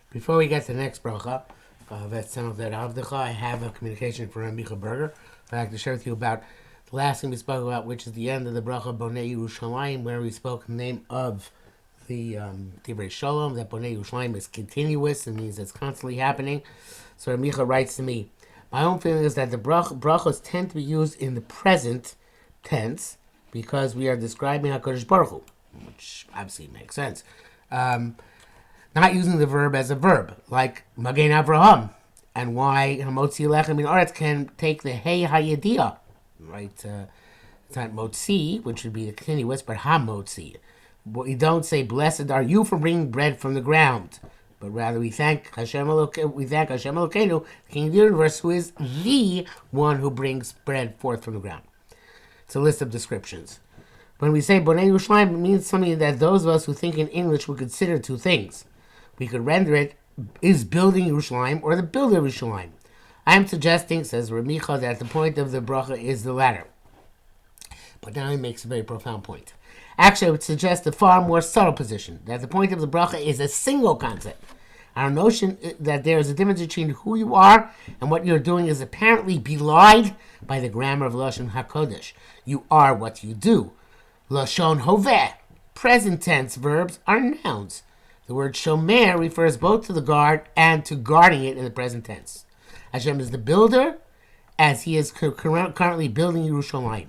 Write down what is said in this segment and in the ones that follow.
Before we get to the next bracha, I have a communication from Micha Berger. I'd like to share with you about the last thing we spoke about, which is the end of the bracha Bonei Yerushalayim, where we spoke the name of the Divrei Shalom, that Bonei Yerushalayim is continuous. It means it's constantly happening. So Micha writes to me, my own feeling is that the brachos tend to be used in the present tense because we are describing HaKadosh Baruch Hu, which obviously makes sense. Not using the verb as a verb, like Magen Avraham, and why Hamotzi Lechem Min Aretz can take the Hey Hayediyah, right? It's not Motzi, which would be the continuous, but Hamotzi. We don't say, blessed are you for bringing bread from the ground, but rather we thank Hashem Elokeinu, the King of the universe, who is the one who brings bread forth from the ground. It's a list of descriptions. When we say Bonei Yerushalayim, it means something that those of us who think in English would consider two things. We could render it, is building Yerushalayim, or the builder of Yerushalayim. I am suggesting, says Ramicha, that the point of the bracha is the latter. But now he makes a very profound point. Actually, I would suggest a far more subtle position, that the point of the bracha is a single concept. Our notion that there is a difference between who you are and what you're doing is apparently belied by the grammar of Lashon HaKodesh. You are what you do. Lashon Hoveh, present tense verbs, are nouns. The word shomer refers both to the guard and to guarding it in the present tense. Hashem is the builder, as he is currently building Yerushalayim.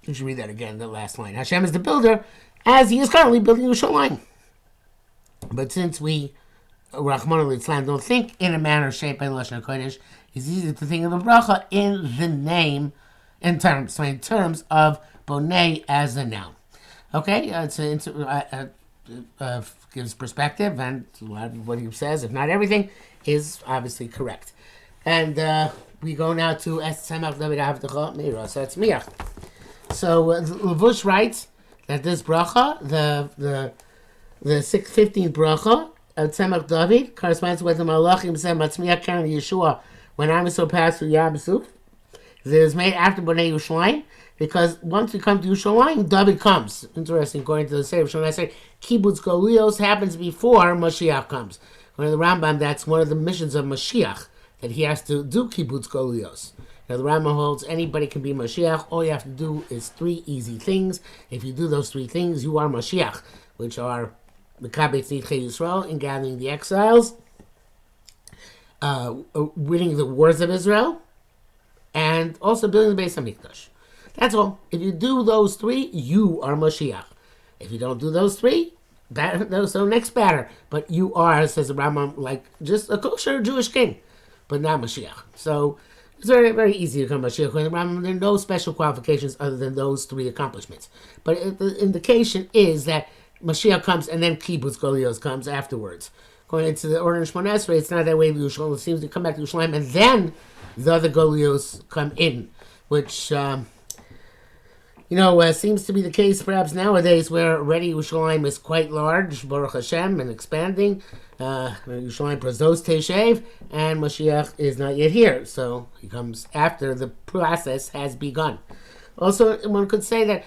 You should read that again, the last line. Hashem is the builder, as he is currently building Yerushalayim. But since we, Rahman al-Islam, don't think in a manner shaped by Lashon HaKodesh, it's easy to think of the bracha in the name, in terms of Bonei as a noun. Okay, gives perspective, and a lot of what he says, if not everything, is obviously correct. And we go now to Tzemach David Avdecha Meira. So it's Miach. So Levush writes that this bracha, the 15th bracha of Tzemach David, corresponds with the Malachim said Matzmiach Karen Yeshua when I was so passed through Yam Suf. It is made after Bonei Yerushalayim, because once we come to Yerushalayim, David comes. Interesting, according to the Sefer Shema, I say Kibbutz Golios happens before Mashiach comes. According to the Rambam, that's one of the missions of Mashiach, that he has to do Kibbutz Golios. Now the Rambam holds anybody can be Mashiach. All you have to do is 3 easy things. If you do those 3 things, you are Mashiach, which are the Kabetz Nidchei Yisrael in gathering the exiles, winning the wars of Israel, and also building the Beis HaMikdash. That's all. If you do those 3, you are Mashiach. If you don't do those 3, so next batter. But you are, says the Rambam, like just a kosher Jewish king, but not Mashiach. So it's very, very easy to become Mashiach. According to the Rambam, there are no special qualifications other than those 3 accomplishments. But the indication is that Mashiach comes and then Kibbutz Golios comes afterwards. According to the order in Shmona Esrei, it's not that way. It seems to come back to Yerushalayim and then the other Golios come in, which seems to be the case perhaps nowadays, where already Yerushalayim is quite large, Baruch Hashem, and expanding. Yerushalayim Prazos Teshev, and Mashiach is not yet here, so he comes after the process has begun. Also, one could say that,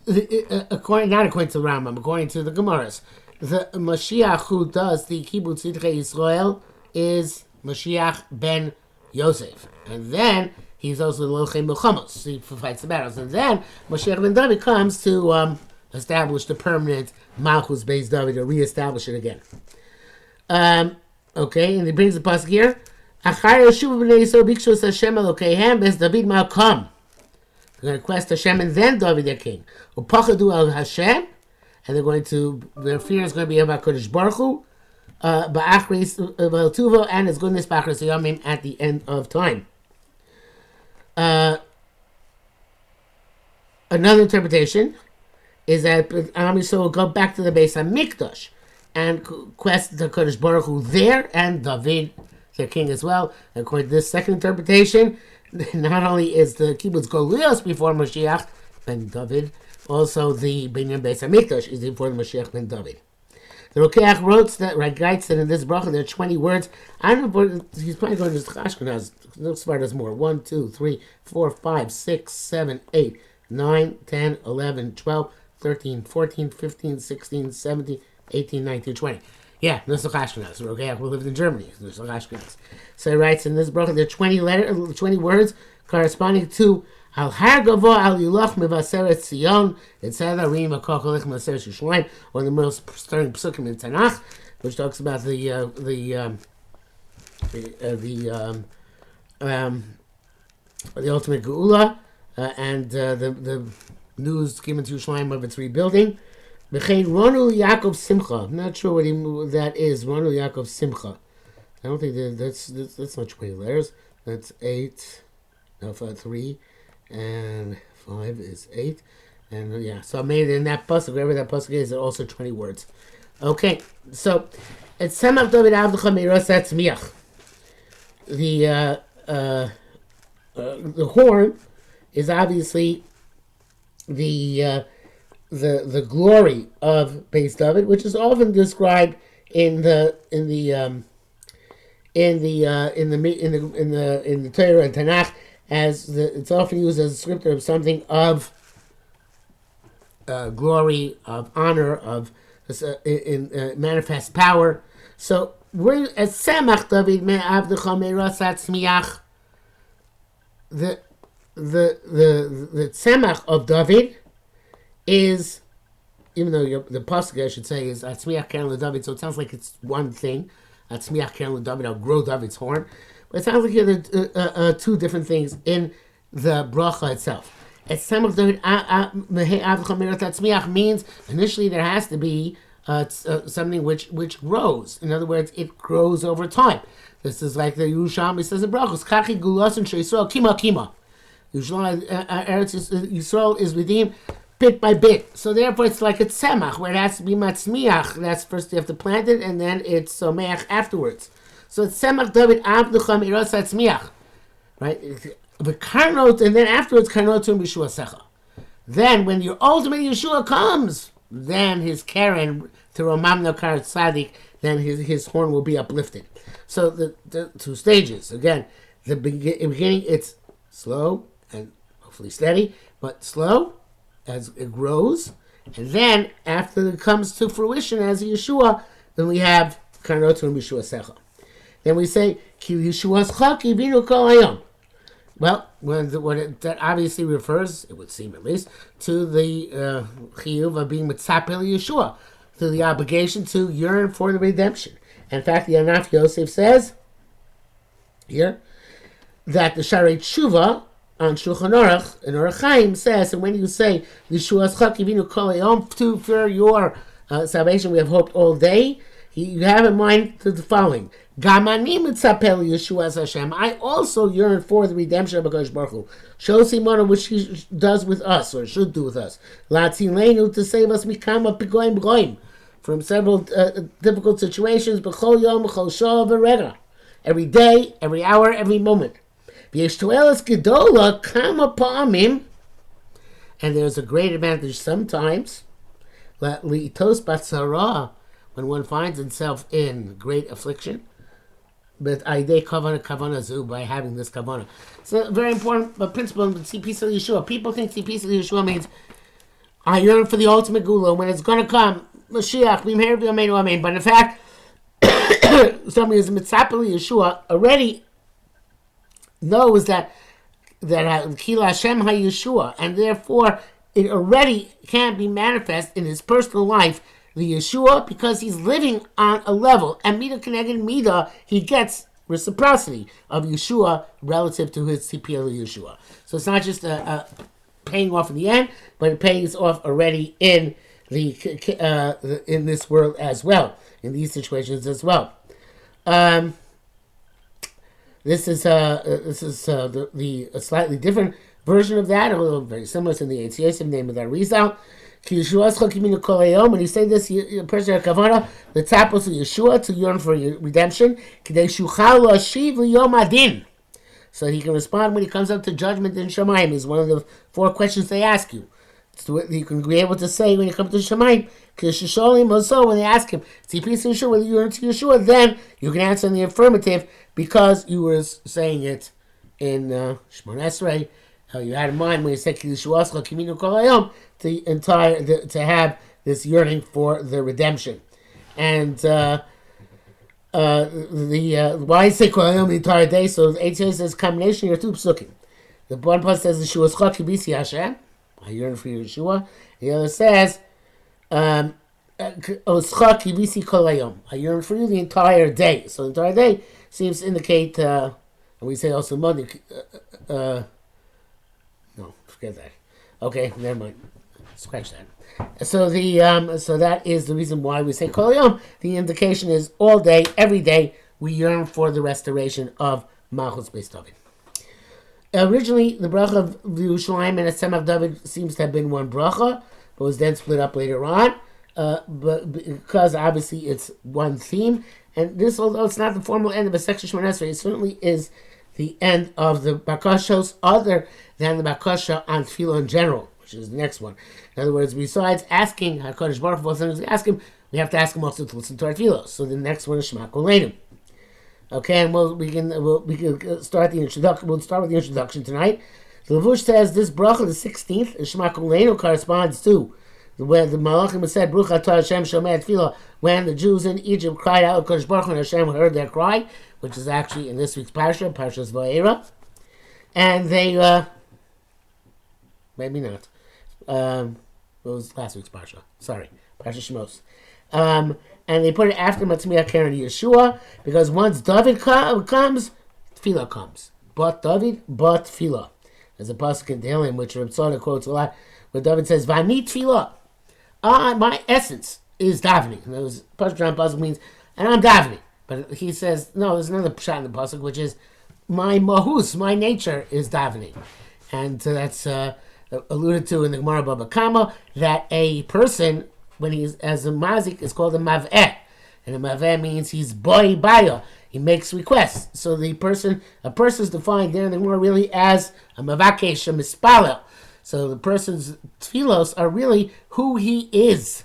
not according to the Rambam, according to the Gemaras, the Mashiach who does the Kibbutz Nidchei Yisrael is Mashiach ben Yosef, and then he's also the Lochem Milchamos. He fights the battles. And then Mashiach ben David comes to establish the permanent Malchus Beis David, to reestablish it again. Okay, and he brings the pasuk here. Achar Yeshuva b'nei Yisrael bikshus Hashem Elokeihem Beis David Malkam. They're going to request Hashem and then David their king. Upachadu al Hashem, and their fear is going to be about Kodesh Baruch Hu, Ba'achris V'Tuvo, and his goodness Ba'achris Yamim at the end of time. Another interpretation is that Am Yisrael will go back to the Beis HaMikdash and quest the Kodesh Baruch Hu there, and David, their king, as well. According to this second interpretation, not only is the Kibbutz Golios before Mashiach ben David, also the Binyan Beis HaMikdash is before the Mashiach ben David. The Rokeach writes that in this bracha there are 20 words. I don't know, he's probably going to Ashkenaz. Looks like there's more. 1, 2, 3, 4, 5, 6, 7, 8, 9, 10, 11, 12, 13, 14, 15, 16, 17, 18, 19, 20. Yeah, Nusach Ashkenaz. Okay, we lived in Germany. Nusach Ashkenaz. So he writes in this bracha, there are 20 words corresponding to Al Har Gavo Al Yilach Mevaseret Sion. It says Arim Akokolich Mevaseret Yishmael, one of the most stirring psukim in Tanakh, which talks about the ultimate Geula and the news given to Yerushalayim of its rebuilding. B'chein Ronu Yaakov Simcha. I'm not sure what that is. Ronu Yaakov Simcha. I don't think that's not 20 letters. That's 8. No, 3 and 5 is 8. And yeah, so I made it in that pasuk. Wherever that pasuk is, there are also 20 words. Okay, so it's Tzemach David Avdecha Meiras Tzemach. The horn is obviously the glory of Beis David, which is often described in the Torah and Tanakh as it's often used as a descriptor of something of glory, of honor, of manifest power. So we're at Tzemach David me'avdecha meiras tzmiach. The Tzemach of David is, even though the pasuk I should say is Tzmiach Keren David, so it sounds like it's one thing. Tzmiach Keren David, I'll grow David's horn, but it sounds like there are two different things in the bracha itself. Tzemach David Tzmiach means initially there has to be something which grows. In other words, it grows over time. This is like the Yerushalmi says in brachos, Kachi Gulas and Yisrael Kima Kima. Yisrael is redeemed bit by bit. So therefore it's like a tzemach, where it has to be matzmiach. That's first you have to plant it, and then it's someach afterwards. So it's tzemach David Avdecha Meiras Tzmiach. Right? The karnot, and then afterwards karnotum Yeshua Secha. Then when your ultimate Yeshua comes, then his Karen to Romamno Kar Tzadik, then his horn will be uplifted. So the two stages. Again, in the beginning it's slow and hopefully steady, but slow as it grows. And then after it comes to fruition as Yeshua, then we have Karnotum Yeshua Secha. Then we say, Ki Yeshua's Chak Yivinu Kol Hayom. Well, that obviously refers, it would seem at least, to the chiyuv of being mitzapel Yeshua, to the obligation to yearn for the redemption. In fact, the Anaf Yosef says here that the Sharei Tshuva on Shulchan Aruch in Orach Chaim says, and when you say Yeshua's Chak Yivinu Kol Hayom, for your salvation we have hoped all day, you have in mind the following. Gamani mitzapel Yeshua Hashem. I also yearn for the redemption of HaKadosh Baruch Hu. Shosimona, which He does with us, or should do with us. Latzilenu, to save us mikama pigoim b'goim, from several difficult situations. B'chol yom, b'chol shah, v'rega. Every day, every hour, every moment. V'yesh to'elas gedola kama pa'amim. And there's a great advantage sometimes. Li'itos batzara, when one finds himself in great affliction. But aidei kavana zu, by having this kavana. It's a very important principle in Tzipis of Yeshua. People think Tzipis of Yeshua means I yearn for the ultimate gula when it's going to come. Mashiach, b'mher b'yameinu amen. But in fact, somebody who's a mitzapel Yeshua already knows that Kila Hashem HaYeshua, and therefore it already can be manifest in his personal life. The Yeshua, because he's living on a level, and Mida Keneged Mida, he gets reciprocity of Yeshua relative to his CPL Yeshua. So it's not just a paying off in the end, but it pays off already in in this world as well, in these situations as well. This is a slightly different version of that, although very similar to the ATS name of that Rizal. When you say this, a person has kavana, the tapos of Yeshua to yearn for redemption, so he can respond when he comes up to judgment in Shemayim. Is one of the 4 questions they ask you. So you can be able to say when you come to Shemayim, when they ask him, whether you yearn to Yeshua, then you can answer in the affirmative because you were saying it in Shmon Esrei. You had in mind when you said to have this yearning for the redemption. And why is it Kolenu the entire day? So the HCA says combination of your two psukim. The one part says Yeshua Schach Kibisi Hashem. I yearn for Yeshua. The other says Schach Kibisi Kol Hayom. I yearn for you the entire day. So the entire day seems to indicate. And we say also Monday. No, forget that. Okay, never mind. Scratch that. So so that is the reason why we say Kol Hayom. The indication is all day, every day, we yearn for the restoration of Malchus Beis David. Originally, the bracha of Yerushalayim and Tzemach David seems to have been one bracha, but was then split up later on. But because obviously it's one theme, and this, although it's not the formal end of a section Shema Esrei, it certainly is the end of the bakashos, other than the bakasha on tefillah in general, which is the next one. In other words, besides asking HaKadosh Baruch Hu, we ask him, we have to ask him also to listen to our tefillah. So the next one is Shma Kolenu. Okay, and we can start the introduction. We'll start with the introduction tonight. The Levush says this bracha, the 16th, Shema Kolenu, corresponds to where the Malachim said, Baruch Atah Hashem Shomei Tefillah, when the Jews in Egypt cried out, HaKadosh Baruch Hu, and Hashem heard their cry, which is actually in this week's Parsha, Parshas Va'era. And they, maybe not. It was last week's Parsha. Sorry, Parsha Shmos. And they put it after Matzmiach Karen Yeshua, because once David comes, Tefillah comes. But David, but Tefillah. There's a pasuk in Tehillim, which Reb Tzadok quotes a lot, where David says, Vani Tefillah. My essence is davening. And those pasuk means, and I'm davening. But he says, no, there's another shot in the pasuk, which is, my mahus, my nature is davening. And that's alluded to in the Gemara Baba Kama, that a person, when he's as a mazik, is called a mav'eh. And a mav'eh means he's boy baya. He makes requests. So a person is defined there in the Gemara really as a mavakesh, a mispalel. So the person's tefillos are really who he is.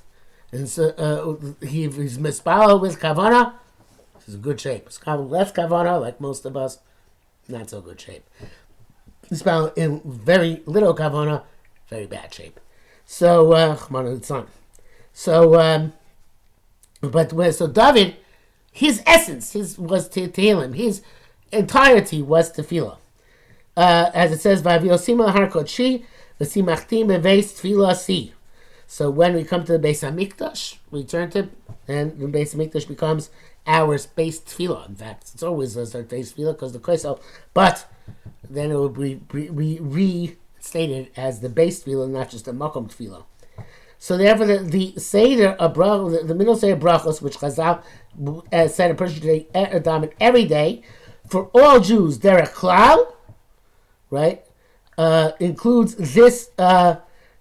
And so he's mispalel with kavana. He's in good shape. Less kavana, like most of us, not so good shape. Mispalel in very little kavana, very bad shape. So, So, so David, his essence, was Tehillim. His entirety was tefillah. As it says, "V'aviosima har kodshi v'simachtim beveis tefillah si." So when we come to the Beis Hamikdash, we turn to, and the Beis Hamikdash becomes our base tefillah. In fact, it's always our base tefillah because the Kosel, but then it will be restated as the base tefillah, not just the makom tefillah. So therefore, the Seder of brachos, the middle Seder brachos, which Chazal said a person should daven every day, for all Jews, derech klal, right, includes this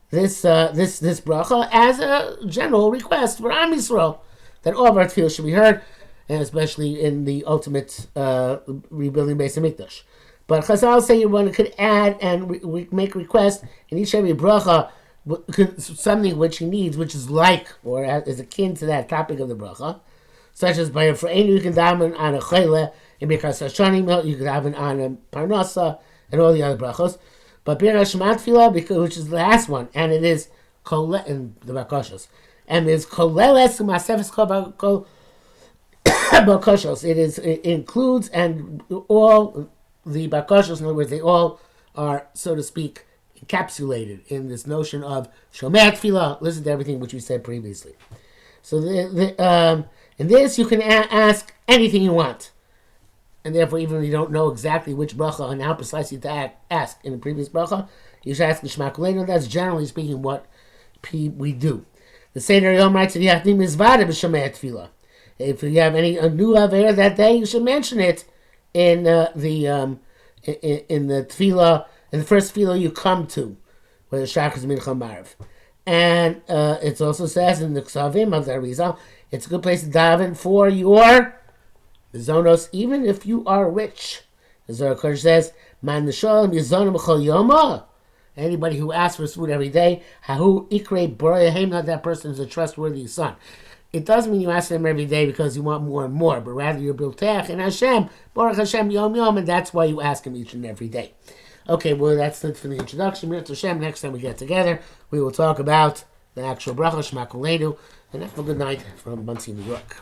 bracha as a general request for Am Yisrael, that all of our tefillah should be heard, and especially in the ultimate rebuilding Beis Hamikdash. But Chazal say one could add and make requests in each every bracha, something which he needs, which is like or is akin to that topic of the bracha, such as by Ephraim you can daven on a chayla, and because Hashanim you can daven on a parnasa, and all the other brachos. But Bir Hashmat Tefillah, which is the last one, and it is in the bakashos, and it's koleles u'masefes kol bakashos. It includes and all the bakashos. In other words, they all are, so to speak, encapsulated in this notion of Shomei Tefillah, listen to everything which we said previously. So in this you can ask anything you want, and therefore even if you don't know exactly which bracha and how precisely to ask in the previous bracha, you should ask the Shema Kolenu. That's generally speaking what we do. The Seder Yom writes that you have to be mizvada b'Shomei Tefillah. If you have any new aver that day, you should mention it in the tefillah. In the first tefillah you come to, where the Shachar is Mincha Marav. And it also says in the Ksavim of the Arizal, it's a good place to daven for your zonos, even if you are rich. The Zohar Kodesh says, Man Nisholim Yizonim B'chol Yoma. Anybody who asks for food every day, Hahu Ikre B'royahem, not that person is a trustworthy son. It doesn't mean you ask them every day because you want more and more, but rather you're Bilteach and Hashem, Baruch Hashem Yom Yom, and that's why you ask him each and every day. Okay, well, that's it for the introduction. Mirta Hashem, next time we get together, we will talk about the actual bracha, Shema Kolenu, and have a good night from Muncie, New York.